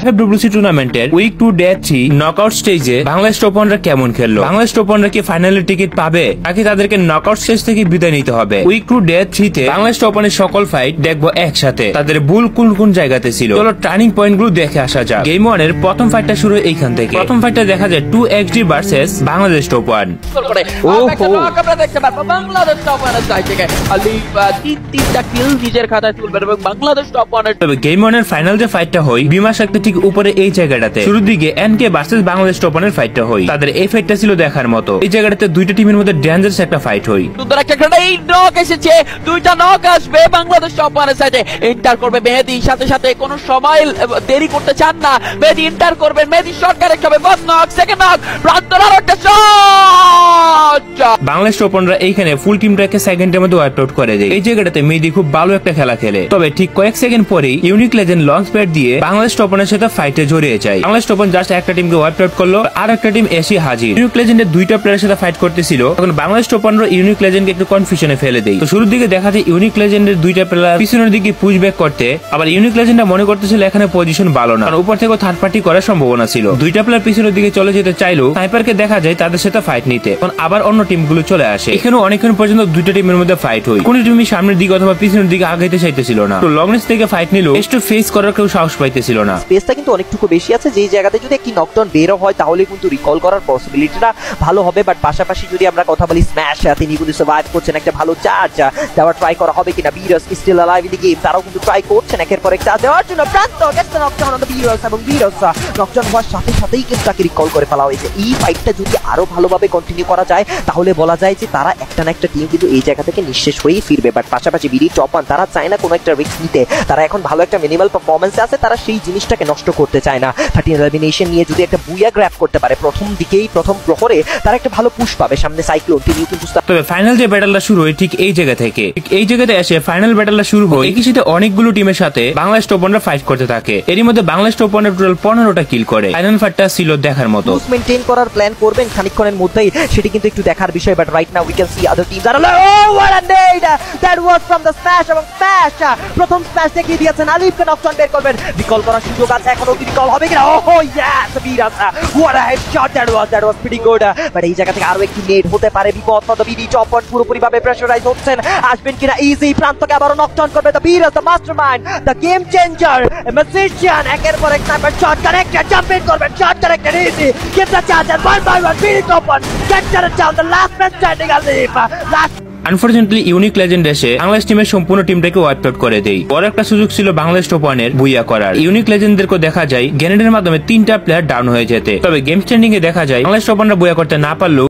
FFWC টুর্নামেন্টের week 2 day 3 knockout স্টেজে বাংলাদেশ টপ-1রা কেমন খেললো, বাংলাদেশ টপ-1রা কি ফাইনালের টিকিট পাবে নাকি তাদেরকে নকআউট স্টেজ থেকে বিদায় নিতে হবে। উইক 2 ডে 3 তে বাংলাদেশ টপ-1এর সকল ফাইট দেখবো একসাথে। তাদের ভুল কোন কোন জায়গাতে ছিল, চলো টার্নিং পয়েন্ট গুলো দেখে আসা যাক। গেম 1 এর প্রথম ফাইটটা শুরু এইখান থেকে। প্রথম ফাইটটা দেখা যায় 2XD ভার্সেস বাংলাদেশ টপ-1। আমরা দেখতে পারবো বাংলাদেশ টপ-1এর সাইড থেকে আলী তিনটা কিল নিজের খাতায় তুলবে এবং বাংলাদেশ টপ-1এর। তবে গেম 1 এর ফাইনাল যে ফাইটটা হয় বিমা শক্তি ঠিক উপরে এই জায়গাটাতে শুরুর দিকে এনকে ভার্সেস বাংলাদেশ টপ-1এর ফাইটটা হয়। তাদের এই ফাইটটা ছিল দেখার মতো। এই জায়গাটাতে দুইটা টিমের মধ্যে ডেঞ্জারাস একটা ফাইট হয়। সুন্দর একটা এই নক এসেছে, দুইটা নক আসবে বাংলাদেশ টপ-1এর সাইডে। এন্টার করবে মেহেদী, সাথে সাথে কোনো সময় দেরি করতে চান না। মেহেদী এন্টার করবেন, মেহেদী শট কারেক্ট হবে। ফার্স্ট নক, সেকেন্ড নক, প্রান্তর আর একটা শট। বাংলাদেশ টপ-1রা এইখানে ফুল টিমটাকে সেকেন্ডের মধ্যে ওয়াইপ আউট করে দেয়। এই জায়গাটাতে মেহেদী খুব ভালো একটা খেলা খেলে। তবে ঠিক কয়েক সেকেন্ড পরেই ইউনিক লেজেন্ড লঞ্চ প্যাড দিয়ে বাংলাদেশ টপ-1এর সাথে ফাইটে জড়িয়ে যায়। বাংলাদেশ টপ-1 জাস্ট একটা টিমকে ওয়াইপ আউট করলো, আর একটা টিম এসে হাজির। ইউনিক লেজেন্ডের দুইটা প্লেয়ারের সাথে ফাইট করতেছিল। তখন বাংলাদেশ টপ-1রা ইউনিক লেজেন্ডকে একটু কনফিউশনে ফেলে দেয়। তো শুরুর দিকে দেখা যায় ইউনিক লেজেন্ডের দুইটা প্লেয়ার পিছনের দিকে পুশ ব্যাক করতে, আবার ইউনিক লেজেন্ডরা মনে করতেছিল এখানে পজিশন ভালো না, কারণ উপর থেকে থার্ড পার্টি করার সম্ভাবনা ছিল। দুইটা প্লেয়ার পিছনের দিকে চলে যেতে চাইলেও স্নাইপারকে দেখা যায় তাদের সাথে ফাইট নিতে। তখন আবার অন্য টিমগুলো চলে আসে। এখানে অনেকক্ষণ পর্যন্ত দুইটা টিমের মধ্যে ফাইট হয়। কোন টিমই সামনের দিকে অথবা পিছনের দিকে আগাইতে চাইতেছিল না। তো লং রেঞ্জ থেকে ফাইট নিলেও ফেস টু ফেস করার কেউ সাহস পাইতেছিল না। স্পেসটা কিন্তু অনেকটুকু বেশি আছে, যেই জায়গাতে যদি একটি নকডাউন বেরো হয় তাহলে কিন্তু রিকল করার পসিবিলিটিটা ভালো হবে। বাট পাশাপাশি যদি আমরা কথা বলি স্ম্যাশ, তিনি কিন্তু সার্ভাইভ করছেন, একটা ভালো চার্জ দেওয়ার ট্রাই করা হবে কিনা। Biras still alive in the game, তারাও কিন্তু ট্রাই করছেন একের পর এক চার্জ দেওয়ার জন্য। প্রান্ত গেছে নকডাউন অন দ্য বিরাস, এবং বিরাস নকডাউন হওয়ার সাথে সাথেই কিন্তু তাকে রিকল করে ফেলা হয়েছে। এই ফাইটটা যদি আরো ভালোভাবে কন্টিনিউ করা যায় তাহলে বলা যায় যে তারা একটা না একটা টিম কিন্তু এই জায়গা থেকে নিঃশেষ হয়েই ফিরবে। বাট পাশাপাশি বিডি টপ-1 তারা চায় না কোনো একটা রিস্ক নিতে। তারা এখন ভালো একটা মিনিমাল পারফরম্যান্স আছে, তারা সেই জিনিসটাকে নষ্ট করতে চায় না। 13 এলিমিনেশন নিয়ে যদি একটা বুয়া গ্র্যাব করতে পারে প্রথম দিকেই, প্রথম প্রহরে তারা একটা ভালো পুশ পাবে। সামনে সাইক্লোন, তিনিও কিন্তু। তবে ফাইনাল যে ব্যাটলটা শুরু হয় ঠিক এই জায়গা থেকে। ঠিক এই জায়গাতে এসে ফাইনাল ব্যাটলটা শুরু হয়। একই সাথে অনেকগুলো টিমের সাথে বাংলাদেশ টপ-1রা ফাইট করতে থাকে। এরই মধ্যে বাংলাদেশ টপ-1এর টোটাল 15টা কিল করে। ফাইনাল ফাইটটা ছিল দেখার মতো। মেইনটেইন করার প্ল্যান করবেন খানিকক্ষণের মধ্যেই, সেটি কিন্তু একটু দেখার বিষয়। But right now we can see other teams are what a nade that was from the smash, এবং স্ম্যাশ প্রথম স্ম্যাশ দেখিয়ে দিয়েছেন। আলিফকে নকডাউন বের করবেন, রিকল করার সুযোগ আছে, এখনো কি রিকল হবে কিনা। Oh yes Biras, what a headshot that was pretty good। But এই জায়গা থেকে আরো একটি নেড হতে পারে বিপদ। দ্য বিডি টপ-1 পুরোপুরি ভাবে প্রেসারাইজ হচ্ছেন, আসবেন কিনা ইজি। প্রান্তকে আবারো নকডাউন করবে the Biras, the mastermind, the game changer, magician. একের পর এক sniper shot connected, jump in করবেন, shot connected easy. Give the charger 1 by 1 BD top capture it down, the last man standing Alif. Unfortunately unique legend এসে বাংলাদেশ টিমের সম্পূর্ণ টিমটাকে wipe out করে দেয়। বড় একটা সুযোগ ছিল বাংলাদেশ টপ-1এর বুইয়া করার। ইউনিক লেজেন্ডদেরকে দেখা যায় গ্রেনেডের মাধ্যমে 3টা প্লেয়ার ডাউন হয়ে যেতে। তবে গেম স্ট্যান্ডিং এ দেখা যায় বাংলাদেশ টপ-1রা বুইয়া করতে না পারলেও